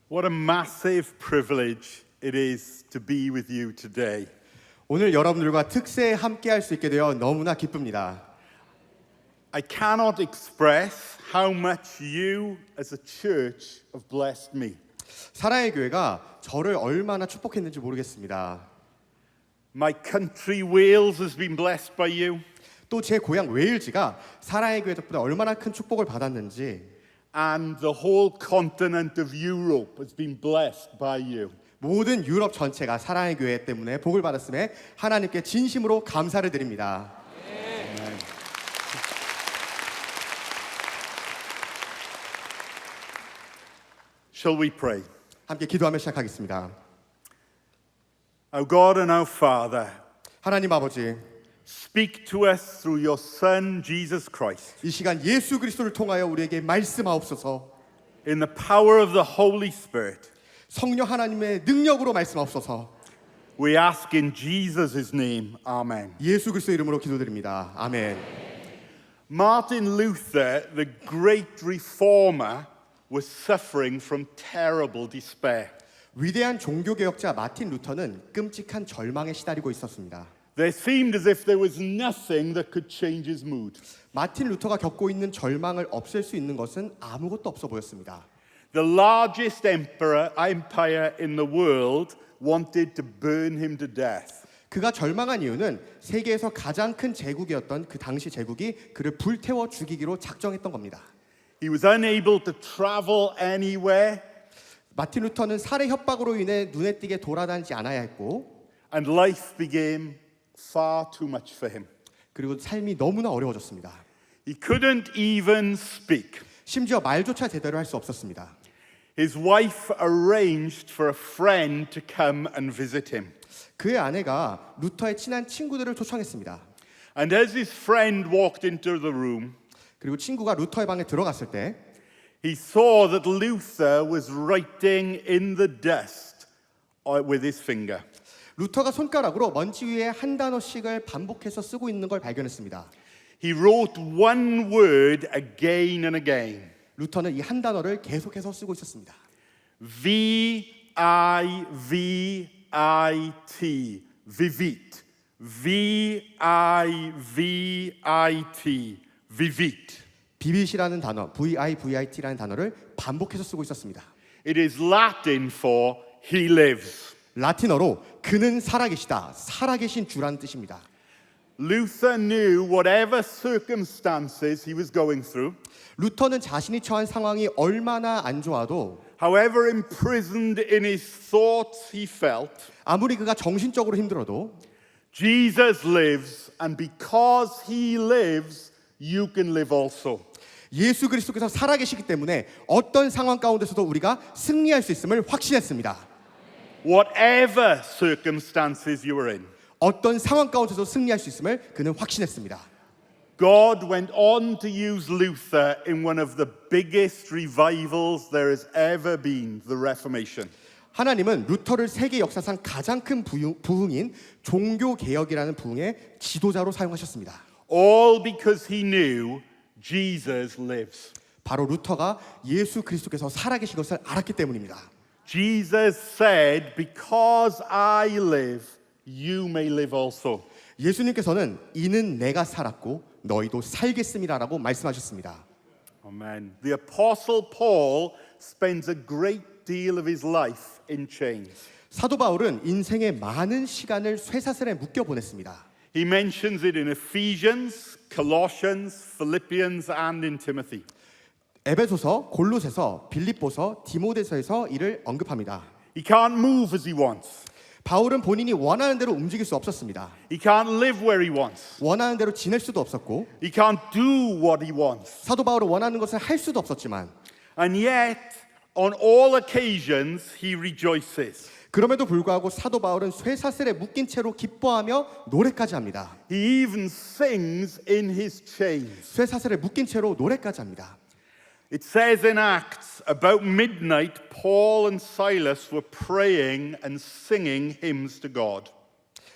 What a massive privilege it is to be with you today. 오늘 여러분들과 특세에 함께할 수 있게 되어 너무나 기쁩니다. I cannot express how much you as a church have blessed me. 사랑의 교회가 저를 얼마나 축복했는지 모르겠습니다. My country, Wales, has been blessed by you. 또 제 고향 웨일즈가 사랑의 교회 덕분에 얼마나 큰 축복을 받았는지, And the whole continent of Europe has been blessed by you. 모든 유럽 전체가 사랑의 교회 때문에 복을 받았음에 하나님께 진심으로 감사를 드립니다. Shall we pray? 함께 기도하며 시작하겠습니다. Our God and our Father, 하나님 아버지, speak to us through your Son, Jesus Christ. 이 시간 예수 그리스도를 통하여 우리에게 말씀하옵소서. In the power of the Holy Spirit, 성령 하나님의 능력으로 말씀하옵소서. we ask in Jesus' name, Amen. 예수 그리스도 이름으로 기도드립니다. 아멘. Martin Luther, the great reformer, was suffering from terrible despair. 위대한 종교개혁자 마틴 루터는 끔찍한 절망에 시달리고 있었습니다. There seemed as if there was nothing that could change his mood. 마틴 루터가 겪고 있는 절망을 없앨 수 있는 것은 아무것도 없어 보였습니다. The largest empire in the world wanted to burn him to death. 그가 절망한 이유는 세계에서 가장 큰 제국이었던 그 당시 제국이 그를 불태워 죽이기로 작정했던 겁니다. He was unable to travel anywhere, 마틴 루터는 살해 협박으로 인해 눈에 띄게 돌아다니지 않아야 했고, and life became far too much for him. 그리고 삶이 너무나 어려워졌습니다. He couldn't even speak. 심지어 말조차 제대로 할 수 없었습니다. His wife arranged for a friend to come and visit him. 그의 아내가 루터의 친한 친구들을 초청했습니다. And as his friend walked into the room, 그리고 친구가 루터의 방에 들어갔을 때 he saw that Luther was writing in the dust with his finger. 루터가 손가락으로 먼지 위에 한 단어씩을 반복해서 쓰고 있는 걸 발견했습니다. He wrote one word again and again. 루터는 이 한 단어를 계속해서 쓰고 있었습니다. V-I-V-I-T, vivit. V-I-V-I-T, vivit. 비빗이라는 단어, V-I-V-I-T라는 단어를 반복해서 쓰고 있었습니다. It is Latin for he lives. 라틴어로 그는 살아계시다, 살아계신 주라는 뜻입니다. Luther knew whatever circumstances he was going through, 루터는 자신이 처한 상황이 얼마나 안 좋아도, however imprisoned in his thoughts he felt, 아무리 그가 정신적으로 힘들어도 Jesus lives, and because he lives, you can live also. 예수 그리스도께서 살아계시기 때문에 어떤 상황 가운데서도 우리가 승리할 수 있음을 확신했습니다. Whatever circumstances you are in. 어떤 상황 가운데서도 승리할 수 있음을 그는 확신했습니다. God went on to use Luther in one of the biggest revivals there has ever been, the Reformation. 하나님은 루터를 세계 역사상 가장 큰 부흥인 종교개혁이라는 부흥의 지도자로 사용하셨습니다. All because he knew Jesus lives. 바로 루터가 예수 그리스도께서 살아계신 것을 알았기 때문입니다. Jesus said, because I live, you may live also. 예수님께서는 이는 내가 살았고 너희도 살겠음이라라고 말씀하셨습니다. Amen. The Apostle Paul spends a great deal of his life in chains. 사도 바울은 인생의 많은 시간을 쇠사슬에 묶여 보냈습니다. He mentions it in Ephesians, Colossians, Philippians, and in Timothy. 에베소서, 골로새서, 빌립보서, 디모데서에서 이를 언급합니다. He can't move as he wants. 바울은 본인이 원하는 대로 움직일 수 없었습니다. He can't live where he wants. 원하는 대로 지낼 수도 없었고, He can't do what he wants. 사도 바울은 원하는 것을 할 수도 없었지만, And yet, on all occasions, he rejoices. 그럼에도 불구하고 사도 바울은 쇠사슬에 묶인 채로 기뻐하며 노래까지 합니다. He even sings in his chains. 쇠사슬에 묶인 채로 노래까지 합니다. It says in Acts, about midnight, Paul and Silas were praying and singing hymns to God.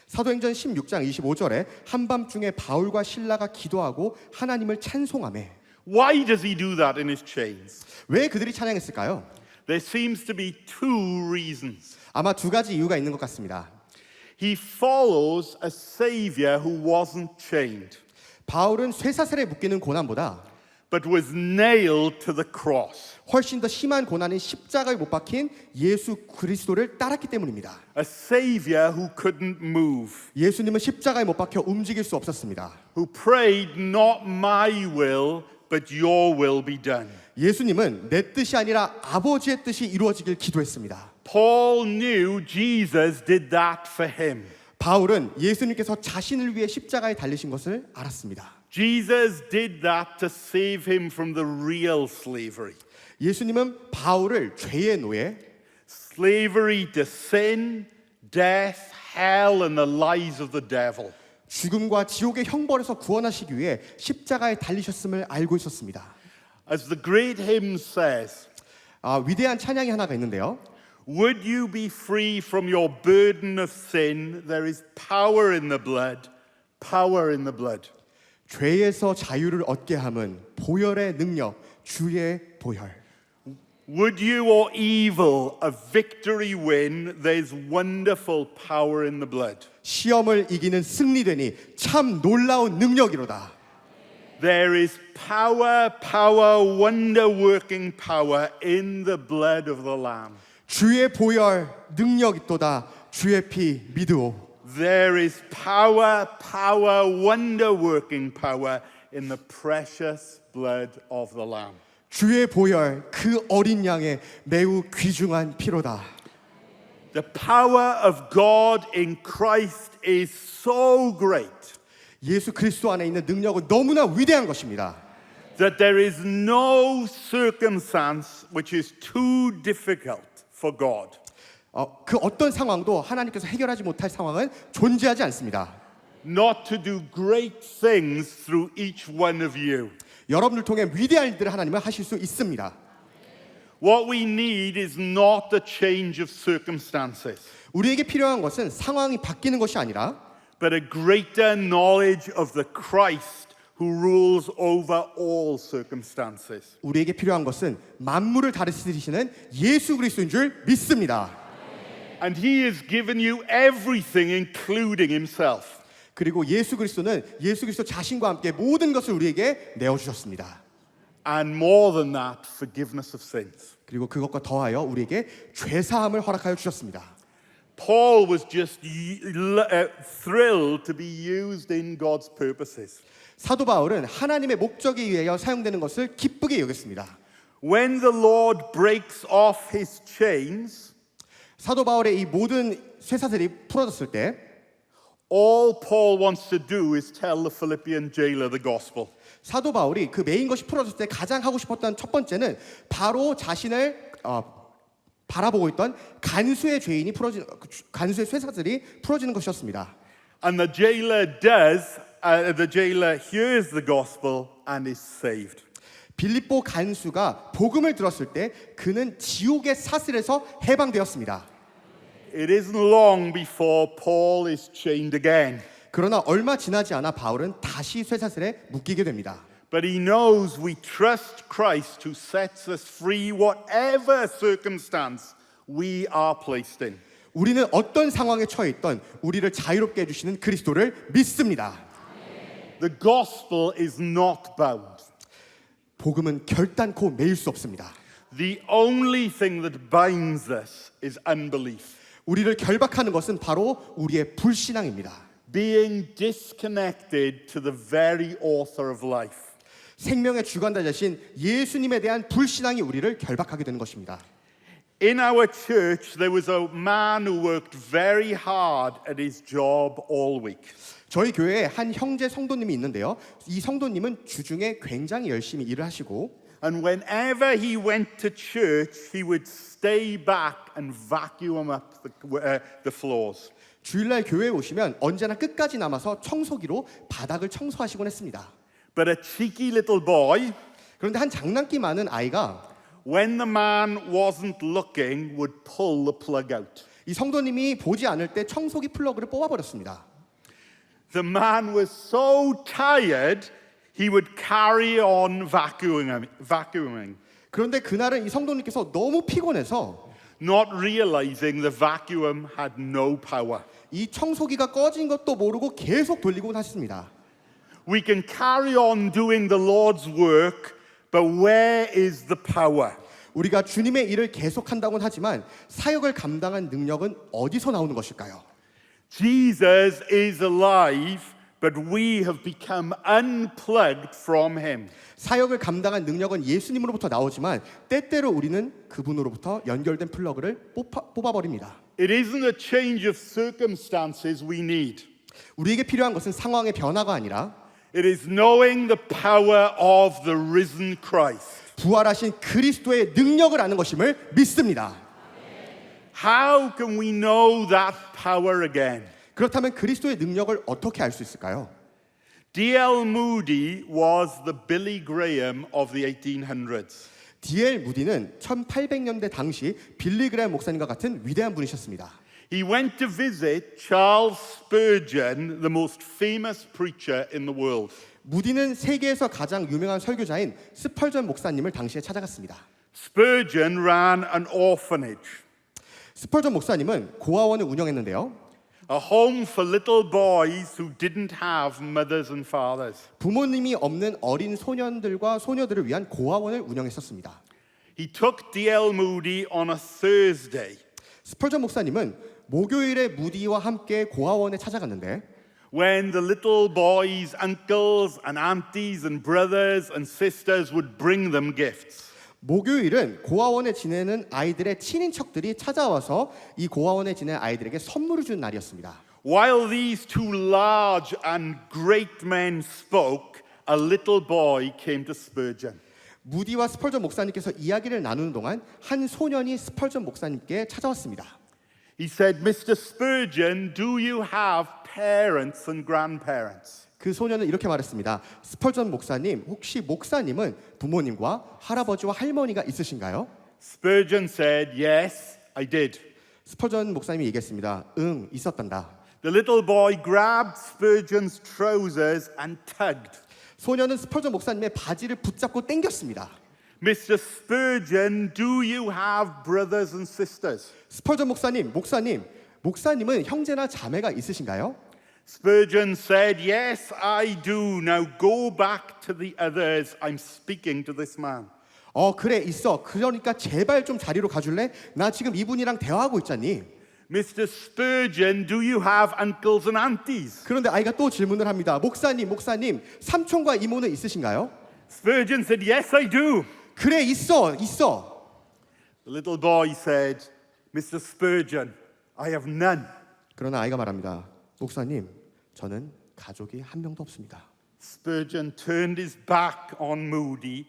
사도행전 16장 25절에 한밤중에 바울과 실라가 기도하고 하나님을 찬송하며 Why does he do that in his chains? 왜 그들이 찬양했을까요? There seems to be two reasons. 아마 두 가지 이유가 있는 것 같습니다. He follows a savior who wasn't chained, 바울은 쇠사슬에 묶이는 고난보다 but was nailed to the cross. 훨씬 더 심한 고난인 십자가에 못 박힌 예수 그리스도를 따랐기 때문입니다. A savior who couldn't move, 예수님은 십자가에 못 박혀 움직일 수 없었습니다. who prayed, not my will, but your will be done. 예수님은 내 뜻이 아니라 아버지의 뜻이 이루어지길 기도했습니다. Paul knew Jesus did that for him. 바울은 예수님께서 자신을 위해 십자가에 달리신 것을 알았습니다. Jesus did that to save him from the real slavery. 예수님은 바울을 죄의 노예, Slavery to sin, death, hell, and the lies of the devil. 죽음과 지옥의 형벌에서 구원하시기 위해 십자가에 달리셨음을 알고 있었습니다. As the great hymn says, 위대한 찬양이 하나가 있는데요. would you be free from your burden of sin? There is power in the blood, power in the blood. 죄에서 자유를 얻게 함은 보혈의 능력, 주의 보혈. Would you or evil a victory win? There's wonderful power in the blood. 시험을 이기는 승리되니 참 놀라운 능력이로다. There is power, power, wonder-working power in the blood of the Lamb. 주의 보혈 능력 있도다. 주의 피 믿으오. There is power, power, wonder-working power in the precious blood of the Lamb. 주의 보혈 그 어린 양의 매우 귀중한 피로다. The power of God in Christ is so great 예수 그리스도 안에 있는 능력은 너무나 위대한 것입니다. that there is no circumstance which is too difficult for God. 그 어떤 상황도 하나님께서 해결하지 못할 상황은 존재하지 않습니다. Not to do great things through each one of you. 여러분을 통해 위대한 일들을 하나님은 하실 수 있습니다. What we need is not a change of circumstances, 우리에게 필요한 것은 상황이 바뀌는 것이 아니라 but a greater knowledge of the Christ who rules over all circumstances. 우리에게 필요한 것은 만물을 다스리시는 예수 그리스도인 줄 믿습니다. And he has given you everything, including himself. 그리고 예수 그리스도는 예수 그리스도 자신과 함께 모든 것을 우리에게 내어 주셨습니다. And more than that, forgiveness of sins. 그리고 그것과 더하여 우리에게 죄 사함을 허락하여 주셨습니다. Paul was just thrilled to be used in God's purposes. 사도 바울은 하나님의 목적에 의하여 사용되는 것을 기쁘게 여겼습니다. When the Lord breaks off his chains, 사도 바울의 이 모든 쇠사슬이 풀어졌을 때 all Paul wants to do is tell the Philippian jailer the gospel. 사도 바울이 그 메인 것이 풀어졌을 때 가장 하고 싶었던 첫 번째는 바로 자신을 바라보고 있던 간수의 죄인이 간수의 쇠사슬이 풀어지는 것이었습니다. And the jailer hears the gospel and is saved. 빌립보 간수가 복음을 들었을 때 그는 지옥의 사슬에서 해방되었습니다. It isn't long before Paul is chained again. 그러나 얼마 지나지 않아 바울은 다시 쇠사슬에 묶이게 됩니다. But he knows we trust Christ who sets us free whatever circumstance we are placed in. 우리는 어떤 상황에 처해 있던 우리를 자유롭게 해주시는 그리스도를 믿습니다. The gospel is not bound. 복음은 결단코 매일 수 없습니다. The only thing that binds us is unbelief. 우리를 결박하는 것은 바로 우리의 불신앙입니다. Being disconnected to the very author of life. 생명의 주관자이신 예수님에 대한 불신앙이 우리를 결박하게 되는 것입니다. In our church, there was a man who worked very hard at his job all week. 저희 교회에 한 형제 성도님이 있는데요. 이 성도님은 주중에 굉장히 열심히 일을 하시고 And whenever he went to church, he would stay back and vacuum up the floors. 주일날 교회에 오시면 언제나 끝까지 남아서 청소기로 바닥을 청소하시곤 했습니다. But a cheeky little boy, 그런데 한 장난기 많은 아이가 when the man wasn't looking, would pull the plug out. 이 성도님이 보지 않을 때 청소기 플러그를 뽑아버렸습니다. The man was so tired, he would carry on vacuuming. 그런데 그날은 이 성도님께서 너무 피곤해서 not realizing the vacuum had no power. 이 청소기가 꺼진 것도 모르고 계속 돌리곤 하셨습니다. We can carry on doing the Lord's work, but where is the power? 우리가 주님의 일을 계속한다고는 하지만 사역을 감당한 능력은 어디서 나오는 것일까요? Jesus is alive, but we have become unplugged from him. 사역을 감당한 능력은 예수님으로부터 나오지만 때때로 우리는 그분으로부터 연결된 플러그를 뽑아버립니다. It isn't a change of circumstances we need. 우리에게 필요한 것은 상황의 변화가 아니라 It is knowing the power of the risen Christ. 부활하신 그리스도의 능력을 아는 것임을 믿습니다. How can we know that power again? 그렇다면 그리스도의 능력을 어떻게 알 수 있을까요? D.L. Moody was the Billy Graham of the 1800s. D.L. 무디는 1800년대 당시 빌리 그레엄 목사님과 같은 위대한 분이셨습니다. He went to visit Charles Spurgeon, the most famous preacher in the world. 무디는 세계에서 가장 유명한 설교자인 스펄전 목사님을 당시에 찾아갔습니다. Spurgeon ran an orphanage, 스펄전 목사님은 고아원을 운영했는데요. a home for little boys who didn't have mothers and fathers. 부모님이 없는 어린 소년들과 소녀들을 위한 고아원을 운영했었습니다. He took D.L. Moody on a Thursday. 스펄전 목사님은 목요일에 무디와 함께 고아원에 찾아갔는데 when the little boys' uncles and aunties and brothers and sisters would bring them gifts. 목요일은 고아원에 지내는 아이들의 친인척들이 찾아와서 이 고아원에 지내는 아이들에게 선물을 준 날이었습니다. While these two large and great men spoke, a little boy came to Spurgeon. 무디와 스펄전 목사님께서 이야기를 나누는 동안 한 소년이 스펄전 목사님께 찾아왔습니다. He said, Mr. Spurgeon, do you have parents and grandparents? 그 소년은 이렇게 말했습니다. 스펄전 목사님, 혹시 목사님은 부모님과 할아버지와 할머니가 있으신가요? Spurgeon said, yes, I did. 스펄전 목사님이 얘기했습니다. 응, 있었단다. The little boy grabbed Spurgeon's trousers and tugged. 소년은 스펄전 목사님의 바지를 붙잡고 당겼습니다. Mr. Spurgeon, do you have brothers and sisters? 스펄전 목사님은 형제나 자매가 있으신가요? Spurgeon said, yes, I do. Now go back to the others. I'm speaking to this man. 그래 있어. 그러니까 제발 좀 자리로 가줄래? 나 지금 이분이랑 대화하고 있잖니. Mr. Spurgeon, do you have uncles and aunties? 그런데 아이가 또 질문을 합니다. 목사님, 삼촌과 이모는 있으신가요? Spurgeon said, yes, I do. 그래 있어. The little boy said, Mr. Spurgeon, I have none. 그러나 아이가 말합니다. 목사님, 저는 가족이 한 명도 없습니다. Spurgeon turned his back on Moody.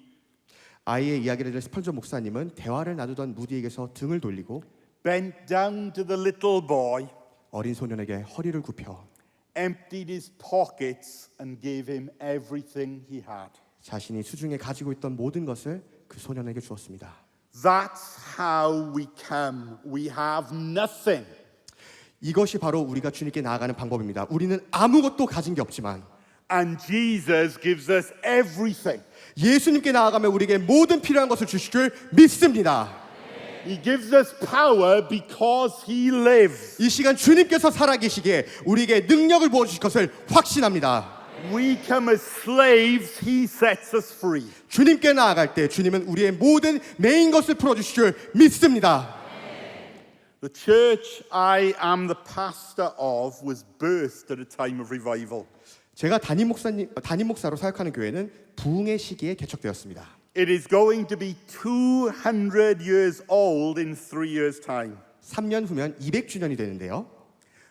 아이의 이야기를 들은 스펄전 목사님은 대화를 나누던 무디에게서 등을 돌리고 bent down to the little boy, 어린 소년에게 허리를 굽혀 emptied his pockets and gave him everything he had. 자신이 수중에 가지고 있던 모든 것을 그 소년에게 주었습니다. That's how we come. We have nothing. 이것이 바로 우리가 주님께 나아가는 방법입니다. 우리는 아무것도 가진 게 없지만 And Jesus gives us everything. 예수님께 나아가면 우리에게 모든 필요한 것을 주실 줄 믿습니다. He gives us power because He lives. 이 시간 주님께서 살아계시기에 우리에게 능력을 부어주실 것을 확신합니다. We come as slaves, He sets us free. 주님께 나아갈 때 주님은 우리의 모든 메인 것을 풀어주실 줄 믿습니다. The church I am the pastor of was birthed at a time of revival. 제가 담임 목사로 사역하는 교회는 부흥의 시기에 개척되었습니다. It is going to be 200 years old in 3 years' time. 3년 후면 200주년이 되는데요.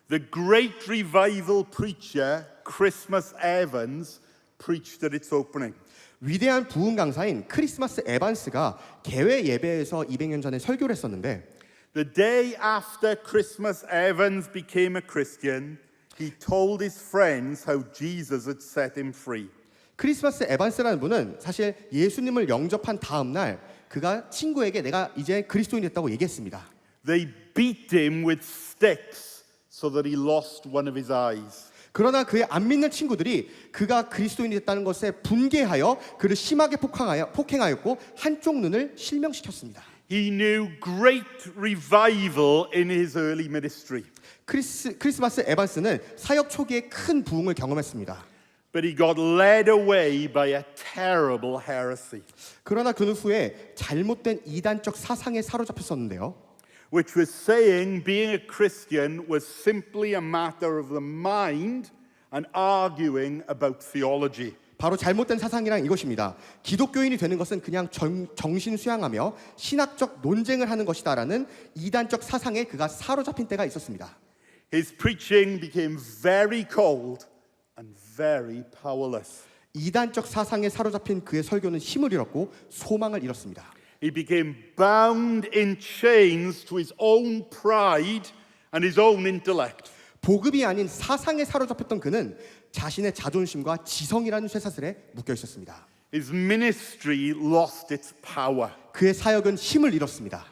The great revival preacher, Christmas Evans, preached at its opening. 위대한 부흥 강사인 크리스마스 에반스가 개회 예배에서 200년 전에 설교를 했었는데 The day after Christmas Evans became a Christian, he told his friends how Jesus had set him free. 크리스마스 에반스라는 분은 사실 예수님을 영접한 다음 날 그가 친구에게 내가 이제 그리스도인이 됐다고 얘기했습니다. They beat him with sticks so that he lost one of his eyes. 그러나 그의 안 믿는 친구들이 그가 그리스도인이 됐다는 것에 분개하여 그를 심하게 폭행하였고 한쪽 눈을 실명시켰습니다. He knew great revival in his early ministry. 크리스마스 에반스는 사역 초기에 큰 부흥을 경험했습니다. But he got led away by a terrible heresy, 그러나 그 후에 잘못된 이단적 사상에 사로잡혔었는데요. which was saying being a Christian was simply a matter of the mind and arguing about theology. 바로 잘못된 사상이란 이것입니다. 기독교인이 되는 것은 그냥 정신 수양하며 신학적 논쟁을 하는 것이다라는 이단적 사상에 그가 사로잡힌 때가 있었습니다. His preaching became very cold and very powerless. 이단적 사상에 사로잡힌 그의 설교는 힘을 잃었고 소망을 잃었습니다. He became bound in chains to his own pride and his own intellect. 복음이 아닌 사상에 사로잡혔던 그는 자신의 자존심과 지성이라는 쇠사슬에 묶여 있었습니다. His ministry lost its power. 그의 사역은 힘을 잃었습니다.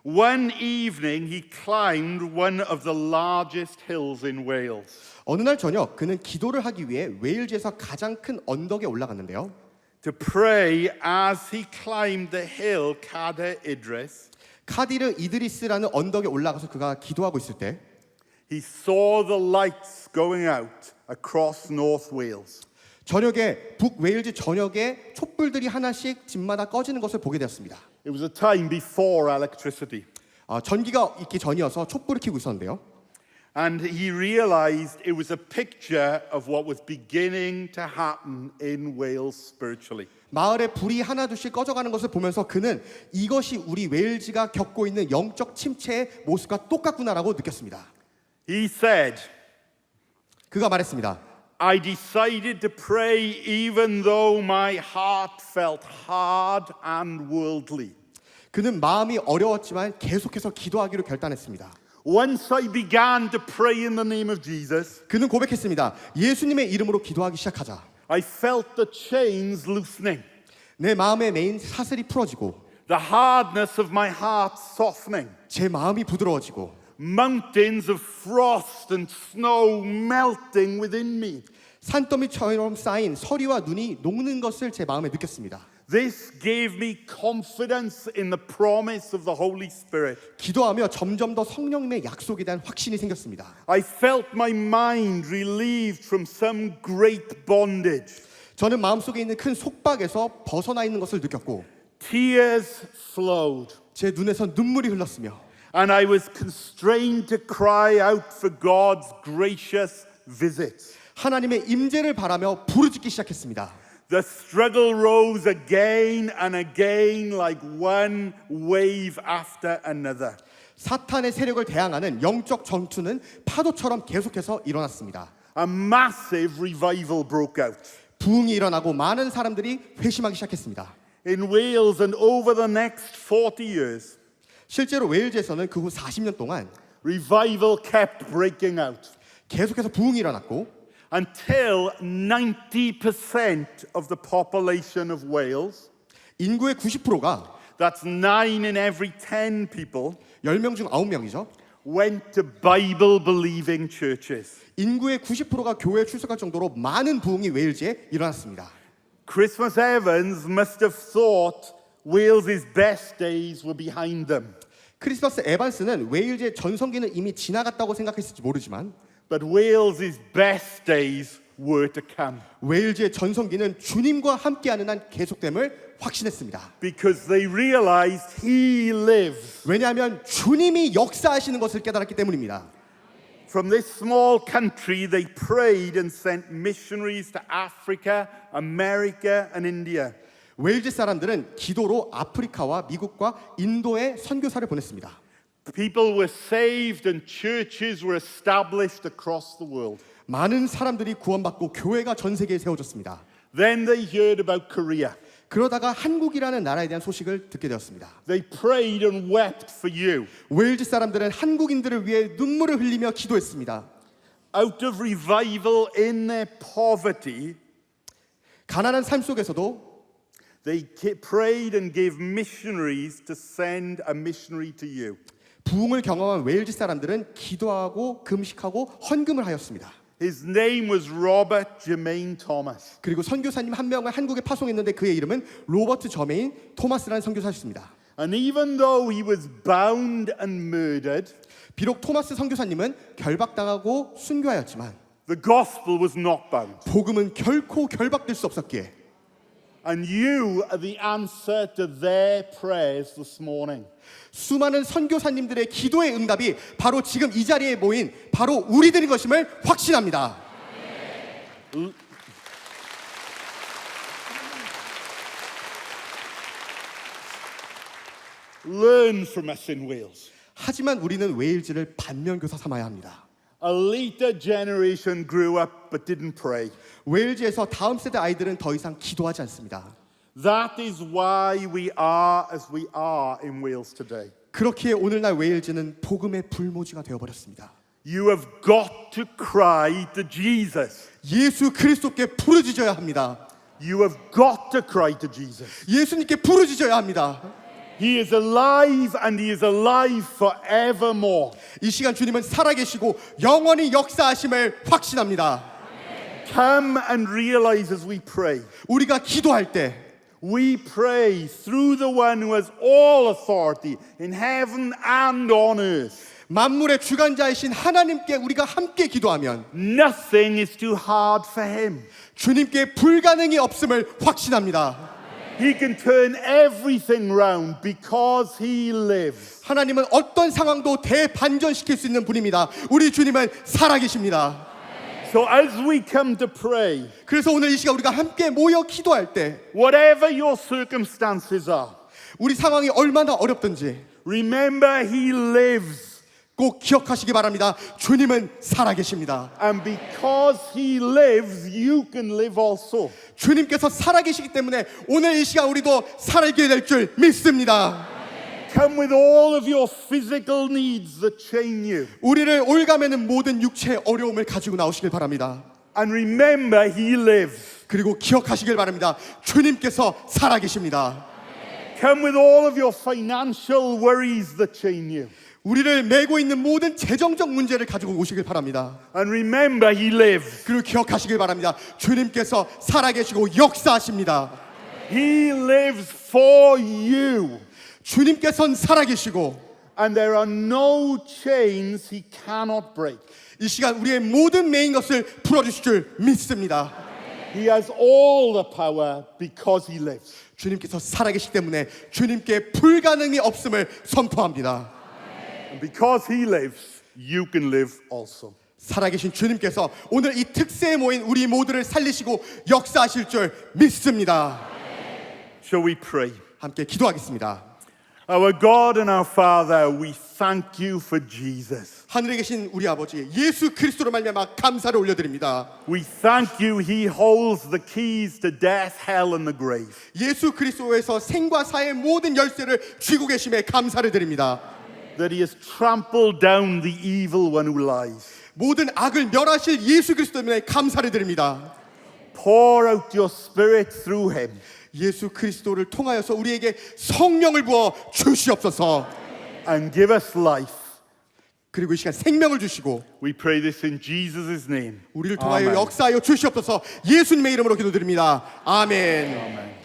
One evening he climbed one of the largest hills in Wales. 어느 날 저녁 그는 기도를 하기 위해 웨일즈에서 가장 큰 언덕에 올라갔는데요. To pray as he climbed the hill Cadair Idris, 카디르 이드리스라는 언덕에 올라가서 그가 기도하고 있을 때 he saw the lights going out across North Wales. 저녁에 북웨일즈 전역에 촛불들이 하나씩 집마다 꺼지는 것을 보게 되었습니다. It was a time before electricity. 전기가 있기 전이어서 촛불을 켜고 있었는데요. And he realized it was a picture of what was beginning to happen in Wales spiritually. 마을에 불이 하나둘씩 꺼져가는 것을 보면서 그는 이것이 우리 웨일즈가 겪고 있는 영적 침체의 모습과 똑같구나라고 느꼈습니다. He said, 그가 말했습니다. I decided to pray even though my heart felt hard and worldly. 그는 마음이 어려웠지만 계속해서 기도하기로 결단했습니다. Once I began to pray in the name of Jesus, 그는 고백했습니다. 예수님의 이름으로 기도하기 시작하자. I felt the chains loosening, 내 마음에 매인 사슬이 풀어지고 the hardness of my heart softening, 제 마음이 부드러워지고 mountains of frost and snow melting within me. 산더미처럼 쌓인 서리와 눈이 녹는 것을 제 마음에 느꼈습니다. This gave me confidence in the promise of the Holy Spirit. 기도하며 점점 더 성령님의 약속에 대한 확신이 생겼습니다. I felt my mind relieved from some great bondage. 저는 마음속에 있는 큰 속박에서 벗어나 있는 것을 느꼈고 Tears flowed, 제 눈에서 눈물이 흘렀으며 and I was constrained to cry out for God's gracious visit. 하나님의 임재를 바라며 부르짖기 시작했습니다. The struggle rose again and again like one wave after another. 사탄의 세력을 대항하는 영적 전투는 파도처럼 계속해서 일어났습니다. A massive revival broke out. 부흥이 일어나고 많은 사람들이 회심하기 시작했습니다. In Wales and over the next 40 years, 실제로 웨일즈에서는 그 후 40년 동안 revival kept breaking out 계속해서 부흥이 일어났고 until 90% of the population of Wales, 인구의 90%가 that's 9 in every 10 people, 10명 중 9명이죠. went to Bible-believing churches. 인구의 90%가 교회에 출석할 정도로 많은 부흥이 웨일즈에 일어났습니다. Christmas Evans must have thought Wales's best days were behind them. 크리스마스 에반스는 웨일즈의 전성기는 이미 지나갔다고 생각했을지 모르지만 But Wales's best days were to come. 웨일즈의 전성기는 주님과 함께하는 한 계속됨을 확신했습니다. Because they realized he lives. 왜냐하면 주님이 역사하시는 것을 깨달았기 때문입니다. From this small country, they prayed and sent missionaries to Africa, America, and India. 웨일즈 사람들은 기도로 아프리카와 미국과 인도에 선교사를 보냈습니다. People were saved and churches were established across the world. 많은 사람들이 구원받고 교회가 전 세계에 세워졌습니다. Then they heard about Korea. 그러다가 한국이라는 나라에 대한 소식을 듣게 되었습니다. They prayed and wept for you. 웨일즈 사람들은 한국인들을 위해 눈물을 흘리며 기도했습니다. Out of revival in their poverty, 가난한 삶 속에서도 they prayed and gave missionaries to send a missionary to you. 부흥을 경험한 웨일즈 사람들은 기도하고 금식하고 헌금을 하였습니다. His name was Robert Jermaine Thomas. 그리고 선교사님 한 명을 한국에 파송했는데 그의 이름은 로버트 저메인 토마스라는 선교사였습니다. And even though he was bound and murdered, 비록 토마스 선교사님은 결박당하고 순교하였지만 the gospel was not bound. 복음은 결코 결박될 수 없었기에 And you are the answer to their prayers this morning. 수많은 선교사님들의 기도의 응답이 바로 지금 이 자리에 모인 바로 우리들인 것임을 확신합니다. Learn from us in Wales. 하지만 우리는 웨일즈를 반면교사 삼아야 합니다. A later generation grew up but didn't pray. 웨일즈에서 다음 세대 아이들은 더 이상 기도하지 않습니다. That is why we are as we are in Wales today. 그렇기에 오늘날 웨일즈는 복음의 불모지가 되어버렸습니다. You have got to cry to Jesus. 예수 그리스도께 부르짖어야 합니다. You have got to cry to Jesus. 예수님께 부르짖어야 합니다. He is alive and he is alive forevermore. 이 시간 주님은 살아계시고 영원히 역사하심을 확신합니다. Come and realize as we pray. 우리가 기도할 때 We pray through the one who has all authority in heaven and on earth. 만물의 주관자이신 하나님께 우리가 함께 기도하면 Nothing is too hard for him. 주님께 불가능이 없음을 확신합니다. He can turn everything round because he lives. 하나님은 어떤 상황도 대반전시킬 수 있는 분입니다. 우리 주님은 살아계십니다. So as we come to pray, 그래서 오늘 이 시간 우리가 함께 모여 기도할 때 whatever your circumstances are, 우리 상황이 얼마나 어렵든지 remember he lives. 꼭 기억하시기 바랍니다. 주님은 살아계십니다. And because he lives, you can live also. 주님께서 살아계시기 때문에 오늘 이 시간 우리도 살게 될 줄 믿습니다. Come with all of your physical needs that chain you. 우리를 올가매는 모든 육체의 어려움을 가지고 나오시길 바랍니다. And remember he lives. 그리고 기억하시길 바랍니다. 주님께서 살아계십니다. Come with all of your financial worries that chain you. 우리를 메고 있는 모든 재정적 문제를 가지고 오시길 바랍니다. And remember he lives. 그리고 기억하시길 바랍니다. 주님께서 살아계시고 역사하십니다. He lives for you. 주님께서는 살아계시고 And there are no chains he cannot break. 이 시간 우리의 모든 메인 것을 풀어주실 줄 믿습니다. He has all the power because he lives. 주님께서 살아계시기 때문에 주님께 불가능이 없음을 선포합니다. And because he lives, you can live also. 살아계신 주님께서 오늘 이 특세에 모인 우리 모두를 살리시고 역사하실 줄 믿습니다. Shall we pray? 함께 기도하겠습니다. Our God and our Father, we thank you for Jesus. 하늘에 계신 우리 아버지 예수 그리스도로 말미암아 감사를 올려드립니다. We thank you, he holds the keys to death, hell and the grave. 예수 그리스도에서 생과 사의 모든 열쇠를 쥐고 계심에 감사를 드립니다. That he has trampled down the evil one who lies. 모든 악을 멸하실 예수 그리스도 때문에 감사를 드립니다. Pour out your spirit through him. 예수 그리스도를 통하여서 우리에게 성령을 부어 주시옵소서. And give us life. 그리고 이 시간 생명을 주시고 We pray this in Jesus' name. 우리를 통하여 Amen. 역사하여 주시옵소서. 예수님의 이름으로 기도드립니다. 아멘. Amen.